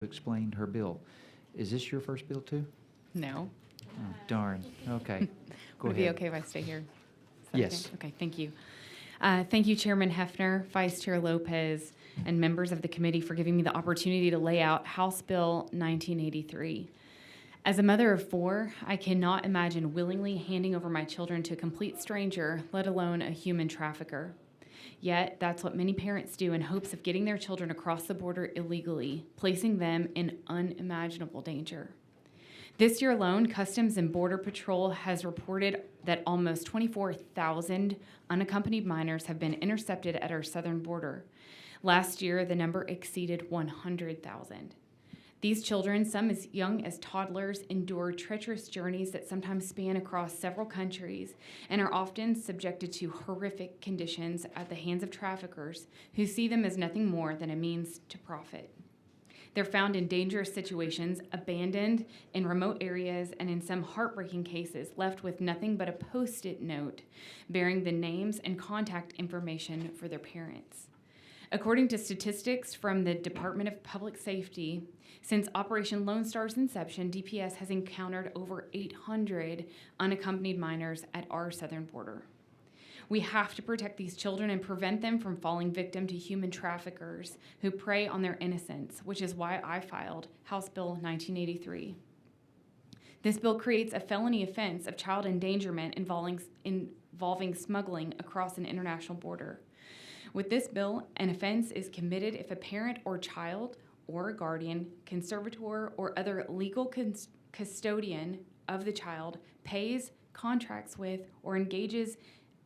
explained her bill. Is this your first bill too? No. Oh, darn. Okay. Go Would it be ahead. okay if I stay here? Is that Yes. Okay, thank you. Thank you, Chairman Hefner, Vice Chair Lopez, and members of the committee for giving me the opportunity to lay out House Bill 1983. As a mother of 4, I cannot imagine willingly handing over my children to a complete stranger, let alone a human trafficker. Yet, that's what many parents do in hopes of getting their children across the border illegally, placing them in unimaginable danger. This year alone, Customs and Border Patrol has reported that almost 24,000 unaccompanied minors have been intercepted at our southern border. Last year, the number exceeded 100,000. These children, some as young as toddlers, endure treacherous journeys that sometimes span across several countries and are often subjected to horrific conditions at the hands of traffickers who see them as nothing more than a means to profit. They're found in dangerous situations, abandoned in remote areas, and in some heartbreaking cases, left with nothing but a Post-it note bearing the names and contact information for their parents. According to statistics from the Department of Public Safety, since Operation Lone Star's inception, DPS has encountered over 800 unaccompanied minors at our southern border. We have to protect these children and prevent them from falling victim to human traffickers who prey on their innocence, which is why I filed House Bill 1983. This bill creates a felony offense of child endangerment involving smuggling across an international border. With this bill, an offense is committed if a parent or child or a guardian, conservator, or other legal custodian of the child pays, contracts with, or engages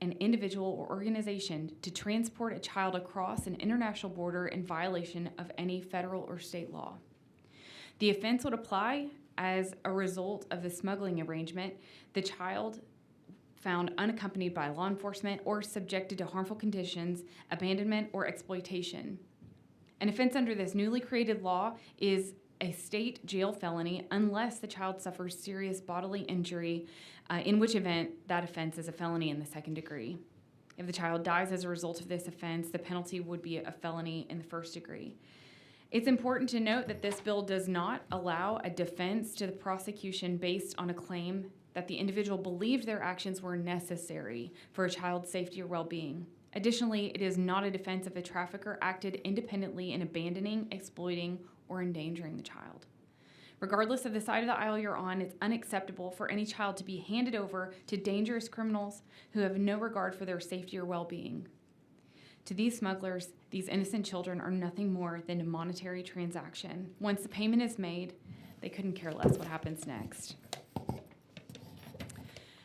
an individual or organization to transport a child across an international border in violation of any federal or state law. The offense would apply as a result of the smuggling arrangement, the child found unaccompanied by law enforcement or subjected to harmful conditions, abandonment, or exploitation. An offense under this newly created law is a state jail felony unless the child suffers serious bodily injury, in which event that offense is a felony in the second degree. If the child dies as a result of this offense, the penalty would be a felony in the first degree. It's important to note that this bill does not allow a defense to the prosecution based on a claim that the individual believed their actions were necessary for a child's safety or well-being. Additionally, it is not a defense if a trafficker acted independently in abandoning, exploiting, or endangering the child. Regardless of the side of the aisle you're on, it's unacceptable for any child to be handed over to dangerous criminals who have no regard for their safety or well-being. To these smugglers, these innocent children are nothing more than a monetary transaction. Once the payment is made, they couldn't care less what happens next.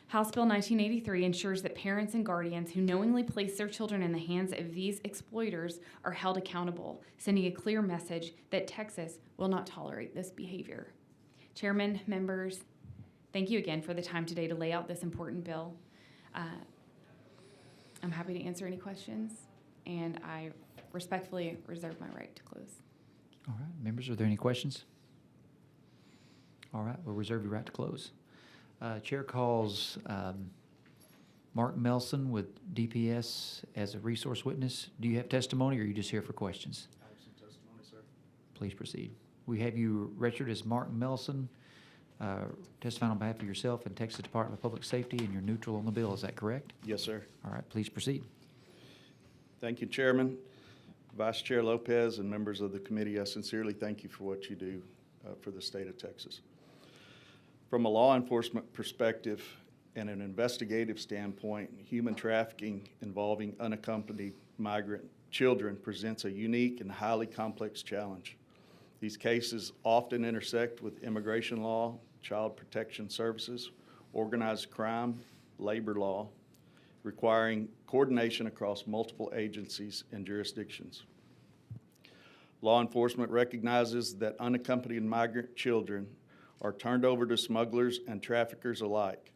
House Bill 1983 ensures that parents and guardians who knowingly place their children in the hands of these exploiters are held accountable, sending a clear message that Texas will not tolerate this behavior. Chairman, members, thank you again for the time today to lay out this important bill. I'm happy to answer any questions, and I respectfully reserve my right to close. All right. Members, are there any questions? All right. We'll reserve your right to close. Chair calls Mark Melson with DPS as a resource witness. Do you have testimony, or are you just here for questions? I have some testimony, sir. Please proceed. We have you registered as Mark Melson, testifying on behalf of yourself and Texas Department of Public Safety, and you're neutral on the bill. Is that correct? Yes, sir. All right. Please proceed. Thank you, Chairman, Vice Chair Lopez, and members of the committee. I sincerely thank you for what you do for the state of Texas. From a law enforcement perspective and an investigative standpoint, human trafficking involving unaccompanied migrant children presents a unique and highly complex challenge. These cases often intersect with immigration law, child protection services, organized crime, labor law, requiring coordination across multiple agencies and jurisdictions. Law enforcement recognizes that unaccompanied migrant children are turned over to smugglers and traffickers alike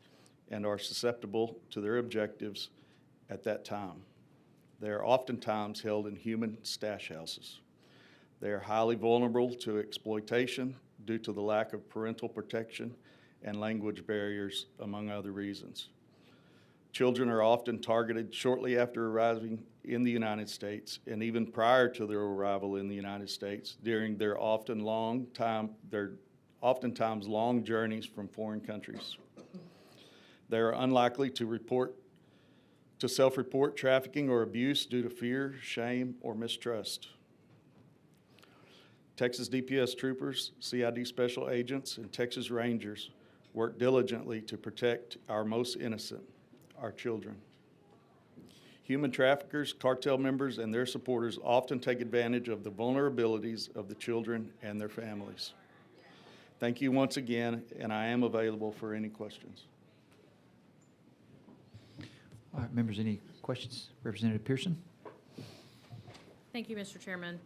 and are susceptible to their objectives at that time. They are oftentimes held in human stash houses. They are highly vulnerable to exploitation due to the lack of parental protection and language barriers, among other reasons. Children are often targeted shortly after arriving in the United States and even prior to their arrival in the United States during their oftentimes long journeys from foreign countries. They are unlikely to self-report trafficking or abuse due to fear, shame, or mistrust. Texas DPS troopers, CID special agents, and Texas Rangers work diligently to protect our most innocent, our children. Human traffickers, cartel members, and their supporters often take advantage of the vulnerabilities of the children and their families. Thank you once again, and I am available for any questions. All right, members, any questions? Representative Pearson? Thank you, Mr. Chairman.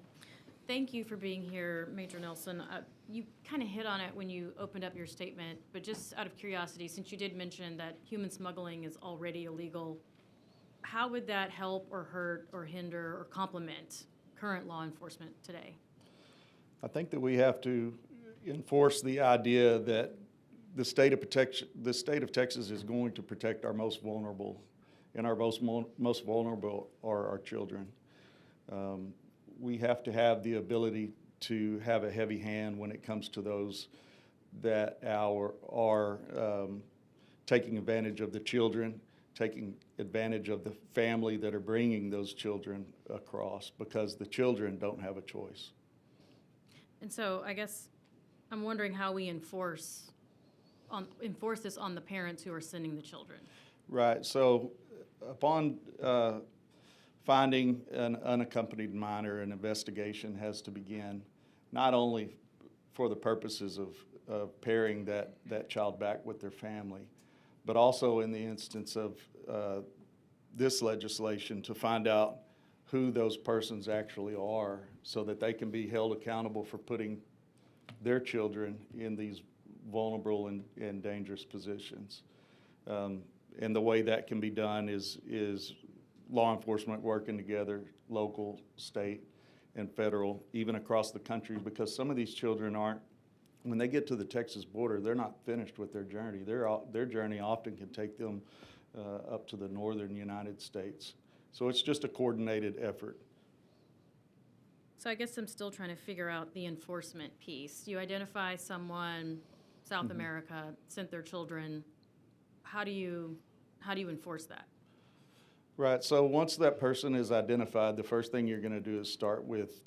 Thank you for being here, Major Nelson. You kind of hit on it when you opened up your statement, but just out of curiosity, since you did mention that human smuggling is already illegal, how would that help or hurt or hinder or complement current law enforcement today? I think that we have to enforce the idea that the state of Texas is going to protect our most vulnerable, and our most vulnerable are our children. We have to have the ability to have a heavy hand when it comes to those that are taking advantage of the children, taking advantage of the family that are bringing those children across, because the children don't have a choice. And so I guess I'm wondering how we enforce this on the parents who are sending the children. Right. So upon finding an unaccompanied minor, an investigation has to begin, not only for the purposes of pairing that child back with their family, but also in the instance of this legislation to find out who those persons actually are so that they can be held accountable for putting their children in these vulnerable and dangerous positions. And the way that can be done is law enforcement working together, local, state, and federal, even across the country, because some of these children aren't, when they get to the Texas border, they're not finished with their journey. Their journey often can take them up to the northern United States. So it's just a coordinated effort. So I guess I'm still trying to figure out the enforcement piece. You identify someone, South America, sent their children. How do you enforce that? Right, so once that person is identified, the first thing you're going to do is start with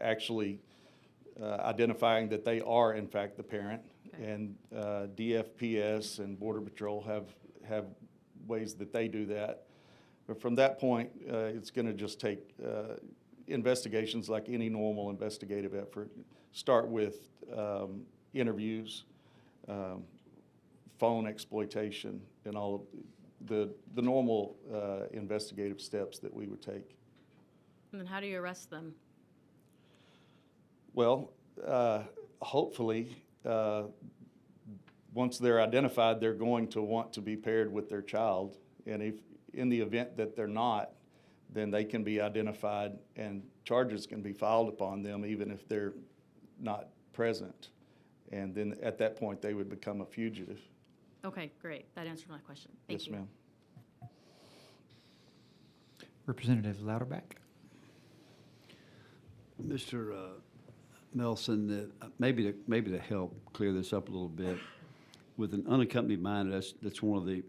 actually identifying that they are in fact the parent. Okay. And DFPS and Border Patrol have ways that they do that. But from that point, it's going to just take investigations like any normal investigative effort. Start with interviews, phone exploitation, and all of the normal investigative steps that we would take. And then how do you arrest them? Well, hopefully, once they're identified, they're going to want to be paired with their child. And if in the event that they're not, then they can be identified and charges can be filed upon them even if they're not present. And then at that point, they would become a fugitive. Okay, great. That answered my question. Thank you. Yes, ma'am. Representative Louderback? Mr. Nelson, maybe to help clear this up a little bit, with an unaccompanied minor, that's one of the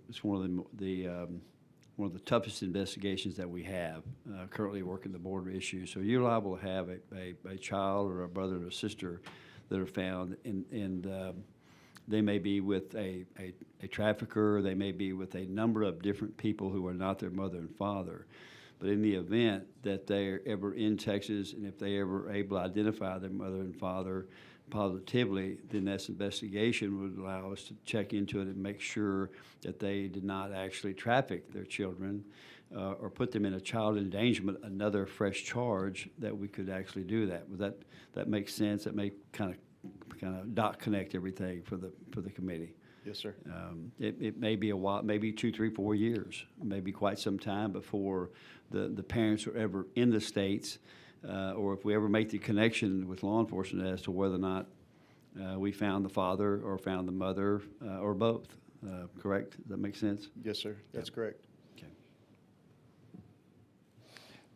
toughest investigations that we have currently working the border issue. So you're liable to have a child or a brother or a sister that are found, and they may be with a trafficker, they may be with a number of different people who are not their mother and father. But in the event that they're ever in Texas, and if they ever are able to identify their mother and father positively, then this investigation would allow us to check into it and make sure that they did not actually traffic their children or put them in a child endangerment, another fresh charge, that we could actually do that. Would that make sense? That may kind of dot connect everything for the committee. Yes, sir. It may be a while, maybe 2, 3, 4 years, maybe quite some time before the parents are ever in the States, or if we ever make the connection with law enforcement as to whether or not we found the father or found the mother or both. correct? Does that make sense? Yes, sir. That's correct. Okay.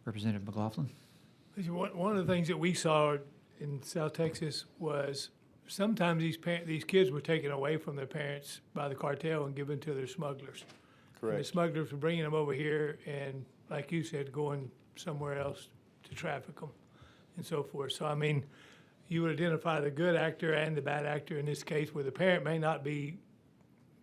Representative McLaughlin? One of the things that we saw in South Texas was sometimes these kids were taken away from their parents by the cartel and given to their smugglers. And the Correct. smugglers were bringing them over here and, like you said, going somewhere else to traffic them and so forth. So, I mean, you would identify the good actor and the bad actor in this case, where the parent may not be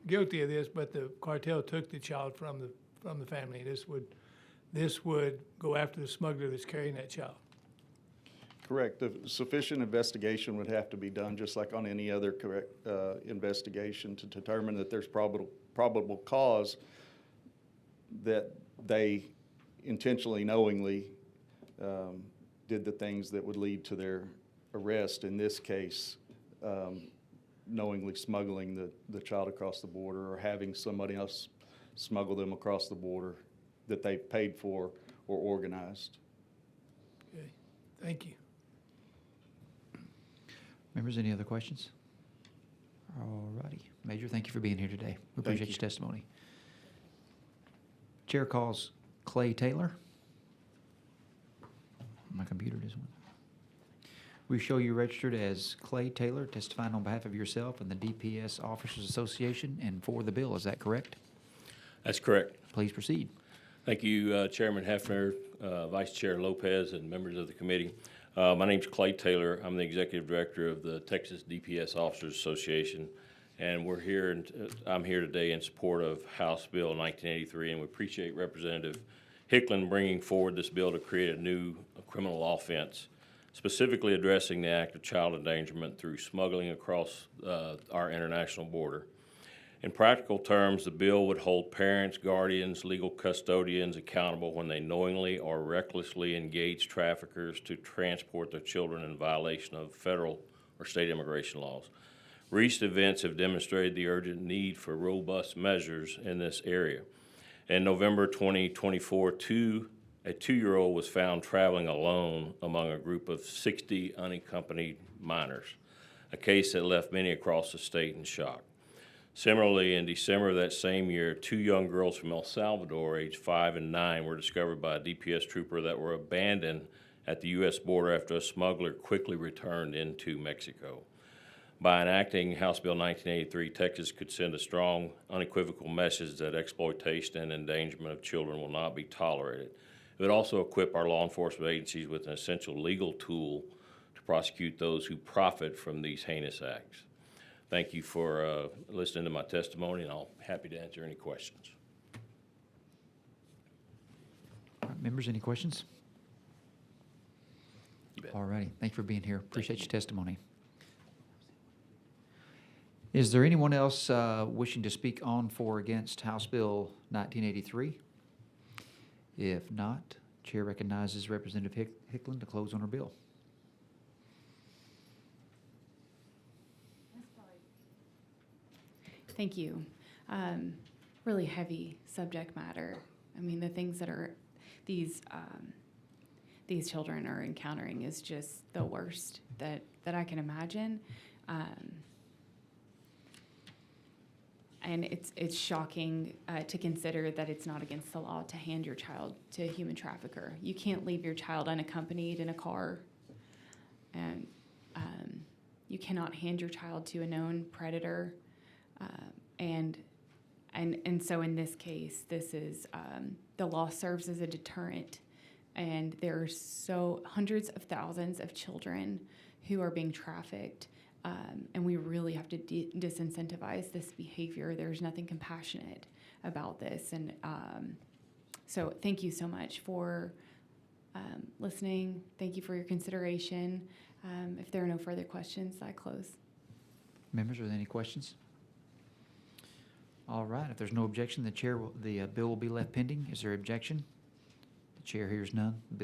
guilty of this, but the cartel took the child from the family. This would go after the smuggler that's carrying that child. Correct. The sufficient investigation would have to be done, just like on any other investigation, to determine that there's probable cause that they intentionally, knowingly did the things that would lead to their arrest. In this case, knowingly smuggling the child across the border, or having somebody else smuggle them across the border that they paid for or organized. Okay, thank you. Members, any other questions? All righty. Major, thank you for being here today. We appreciate you. your testimony. Chair calls Clay Taylor. My computer doesn't work. We show you registered as Clay Taylor, testifying on behalf of yourself and the DPS Officers Association and for the bill. Is that correct? That's correct. Please proceed. Thank you, Chairman Hefner, Vice Chair Lopez, and members of the committee. My name's Clay Taylor. I'm the Executive Director of the Texas DPS Officers Association, and I'm here today in support of House Bill 1983, and we appreciate Representative Hicklin bringing forward this bill to create a new criminal offense, specifically addressing the act of child endangerment through smuggling across our international border. In practical terms, the bill would hold parents, guardians, legal custodians accountable when they knowingly or recklessly engage traffickers to transport their children in violation of federal or state immigration laws. Recent events have demonstrated the urgent need for robust measures in this area. In November 2024, a two-year-old was found traveling alone among a group of 60 unaccompanied minors, a case that left many across the state in shock. Similarly, in December of that same year, two young girls from El Salvador, aged 5 and 9, were discovered by a DPS trooper that were abandoned at the U.S. border after a smuggler quickly returned into Mexico. By enacting House Bill 1983, Texas could send a strong, unequivocal message that exploitation and endangerment of children will not be tolerated. It would also equip our law enforcement agencies with an essential legal tool to prosecute those who profit from these heinous acts. Thank you for listening to my testimony, and I'll be happy to answer any questions. All right, members, any questions? You bet. All righty. Thank you for being here. Appreciate your testimony. Is there anyone else wishing to speak on, for, or against House Bill 1983? If not, Chair recognizes Representative Hicklin to close on her bill. Thank you. Really heavy subject matter. I mean, the things that these children are encountering is just the worst that I can imagine. And it's shocking to consider that it's not against the law to hand your child to a human trafficker. You can't leave your child unaccompanied in a car, and you cannot hand your child to a known predator. And so in this case, this is the law serves as a deterrent, and there are hundreds of thousands of children who are being trafficked, and we really have to disincentivize this behavior. There's nothing compassionate about this, and so thank you so much for listening. Thank you for your consideration. If there are no further questions, I close. Members, are there any questions? All right. If there's no objection, the bill will be left pending. Is there objection? The chair hears none. The bill